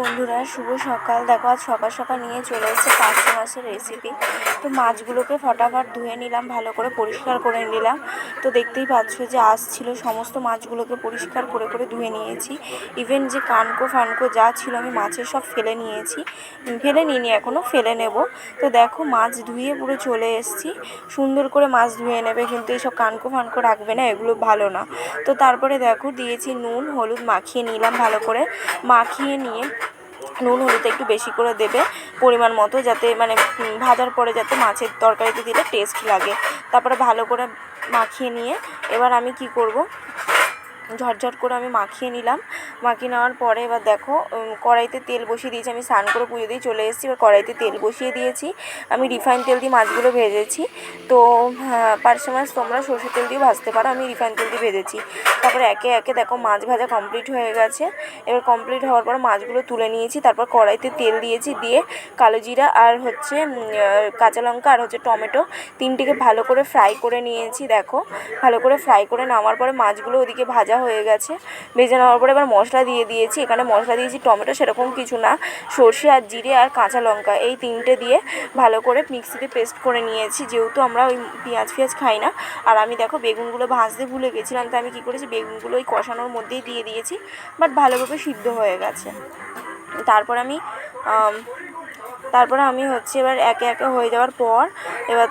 বন্ধুরা, শুভ সকাল। দেখো আজ সকাল সকাল নিয়ে চলে এসেছে পার্শে মাছের রেসিপি। তো মাছগুলোকে ফটাফট ধুয়ে নিলাম, ভালো করে পরিষ্কার করে নিলাম। তো দেখতেই পাচ্ছ যে আঁশ ছিল, সমস্ত মাছগুলোকে পরিষ্কার করে করে ধুয়ে নিয়েছি। ইভেন যে কানকো ফানকো যা ছিল আমি মাছের সব ফেলে নিয়েছি, ফেলে নিইনি, এখনও ফেলে নেব। তো দেখো মাছ ধুয়ে পুরো চলে এসেছি। সুন্দর করে মাছ ধুয়ে নেবে, কিন্তু এইসব কানকো ফানকো রাখবে না, এগুলো ভালো না। তো তারপরে দেখো দিয়েছি নুন হলুদ, মাখিয়ে নিলাম ভালো করে। মাখিয়ে নিয়ে নুন হলুদ একটু বেশি করে দেবে পরিমাণ মতো, যাতে মানে ভাজার পরে যাতে মাছের তরকারিতে দিলে টেস্ট লাগে। তারপরে ভালো করে মাখিয়ে নিয়ে এবার আমি কি করব, ঝটঝট করে আমি মাখিয়ে নিলাম। মাখিয়ে নেওয়ার পরে এবার দেখো কড়াইতে তেল বসিয়ে দিয়েছি। আমি স্নান করে পুজো দিয়ে চলে এসেছি, এবার কড়াইতে তেল বসিয়ে দিয়েছি। আমি রিফাইন তেল দিয়ে মাছগুলো ভেজেছি। তো পার্শে মাছ তোমরা সরষের তেল দিয়ে ভাজতে পারো, আমি রিফাইন তেল দিয়ে ভেজেছি। তারপরে একে একে দেখো মাছ ভাজা কমপ্লিট হয়ে গেছে। এবার কমপ্লিট হওয়ার পর মাছগুলো তুলে নিয়েছি। তারপর কড়াইতে তেল দিয়েছি, দিয়ে কালো জিরা আর হচ্ছে কাঁচা লঙ্কা আর হচ্ছে টমেটো তিনটিকে ভালো করে ফ্রাই করে নিয়েছি। দেখো ভালো করে ফ্রাই করে নেওয়ার পরে মাছগুলো ওদিকে ভাজা হয়ে গেছে। ভেজে নেওয়ার পরে এবার মশলা দিয়ে দিয়েছি। এখানে মশলা দিয়েছি টমেটো সেরকম কিছু না, সর্ষে আর জিরে আর কাঁচা লঙ্কা এই তিনটে দিয়ে ভালো করে মিক্সিতে পেস্ট করে নিয়েছি, যেহেতু আমরা ওই পেঁয়াজ খাই না। আর আমি দেখো বেগুনগুলো ভাজতে ভুলে গেছিলাম, তো আমি কী করেছি বেগুনগুলো ওই কষানোর মধ্যেই দিয়ে দিয়েছি, বাট ভালোভাবে সিদ্ধ হয়ে গেছে। তারপরে আমি হচ্ছে এবার একে একে হয়ে যাওয়ার পর এবার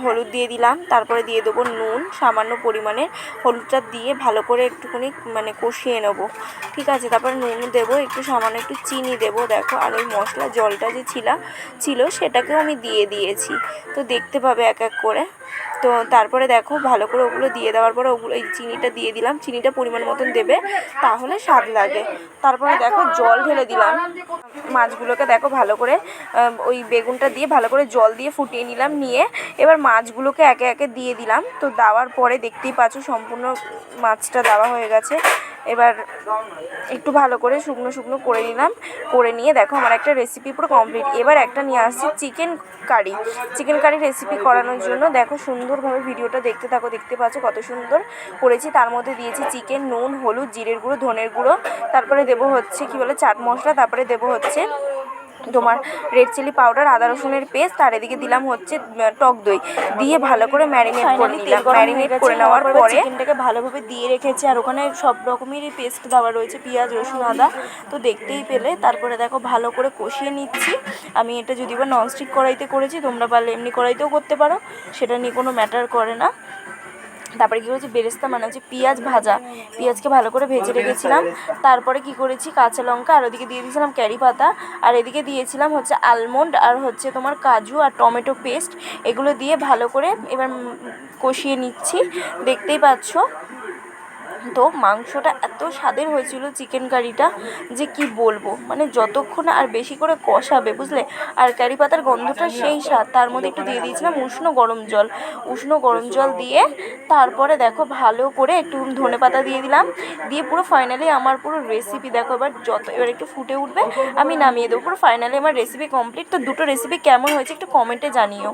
হলুদ দিয়ে দিলাম। তারপরে দিয়ে দেবো নুন সামান্য পরিমাণে, হলুদটা দিয়ে ভালো করে একটুখানি মানে কষিয়ে নেব, ঠিক আছে। তারপরে নুন দেবো, একটু সামান্য একটু চিনি দেবো। দেখো আর ওই মশলা জলটা যে ছিল সেটাকেও আমি দিয়ে দিয়েছি, তো দেখতে পাবে এক এক করে। তো তারপরে দেখো ভালো করে ওগুলো দিয়ে দেওয়ার পরে ওগুলো এই চিনিটা দিয়ে দিলাম, চিনিটা পরিমাণ মতন দেবে, তাহলে স্বাদ লাগে। তারপরে দেখো জল ঢেলে দিলাম মাছগুলোকে, দেখো ভালো করে ওই বেগুনটা দিয়ে ভালো করে জল দিয়ে ফুটিয়ে নিলাম। নিয়ে এবার মাছগুলোকে একে একে দিয়ে দিলাম। তো দেওয়ার পরে দেখতেই পাচ্ছ সম্পূর্ণ মাছটা দেওয়া হয়ে গেছে। এবার একটু ভালো করে শুকনো শুকনো করে নিলাম, করে নিয়ে দেখো আমার একটা রেসিপি পুরো কমপ্লিট। এবার একটা নিয়ে আসছি চিকেন কারি রেসিপি করানোর জন্য। দেখো সুন্দরভাবে ভিডিওটা দেখতে থাকো, দেখতে পাচ্ছ কত সুন্দর করেছি। তার মধ্যে দিয়েছি চিকেন, নুন হলুদ জিরের গুঁড়ো ধনের গুঁড়ো, তারপরে দেবো হচ্ছে কি বলে চাট মশলা, তারপরে দেবো হচ্ছে তোমার রেড চিলি পাউডার, আদা রসুনের পেস্ট, আর এদিকে দিলাম হচ্ছে টক দই, দিয়ে ভালো করে ম্যারিনেট করে নিলাম। ম্যারিনেট করে নেওয়ার পরে চিকেনটাকে ভালোভাবে দিয়ে রেখেছি, আর ওখানে সব রকমেরই পেস্ট দেওয়া রয়েছে, পেঁয়াজ রসুন আদা, তো দেখতেই পেলে। তারপরে দেখো ভালো করে কষিয়ে নিচ্ছি। আমি এটা যদি বা ননস্টিক কড়াইতে করেছি, তোমরা পারলে এমনি কড়াইতেও করতে পারো, সেটা নিয়ে কোনো ম্যাটার করে না। তারপরে কী করেছি বেরেস্তা মানে হচ্ছে পেঁয়াজকে ভালো করে ভেজে রেখেছিলাম। তারপরে কি করেছি কাঁচা লঙ্কা, আর ওদিকে দিয়ে দিয়েছিলাম ক্যারি পাতা, আর এদিকে দিয়েছিলাম হচ্ছে আলমন্ড আর হচ্ছে তোমার কাজু আর টমেটো পেস্ট, এগুলো দিয়ে ভালো করে এবার কষিয়ে নিচ্ছি, দেখতেই পাচ্ছ। তো মাংসটা এত স্বাদের হয়েছিল চিকেন কারিটা, যে কি বলবো, মানে যতক্ষণ আর বেশি করে কষাবে বুঝলে। আর কারি পাতার গন্ধটা সেই স্বাদ। তার মধ্যে একটু দিয়ে দিয়েছিলাম উষ্ণ গরম জল দিয়ে, তারপরে দেখো ভালো করে একটু ধনেপাতা দিয়ে দিলাম, দিয়ে পুরো ফাইনালি আমার পুরো রেসিপি দেখো এবার একটু ফুটে উঠবে, আমি নামিয়ে দেবো। পুরো ফাইনালি আমার রেসিপি কমপ্লিট। তো দুটো রেসিপি কেমন হয়েছে একটু কমেন্টে জানিও।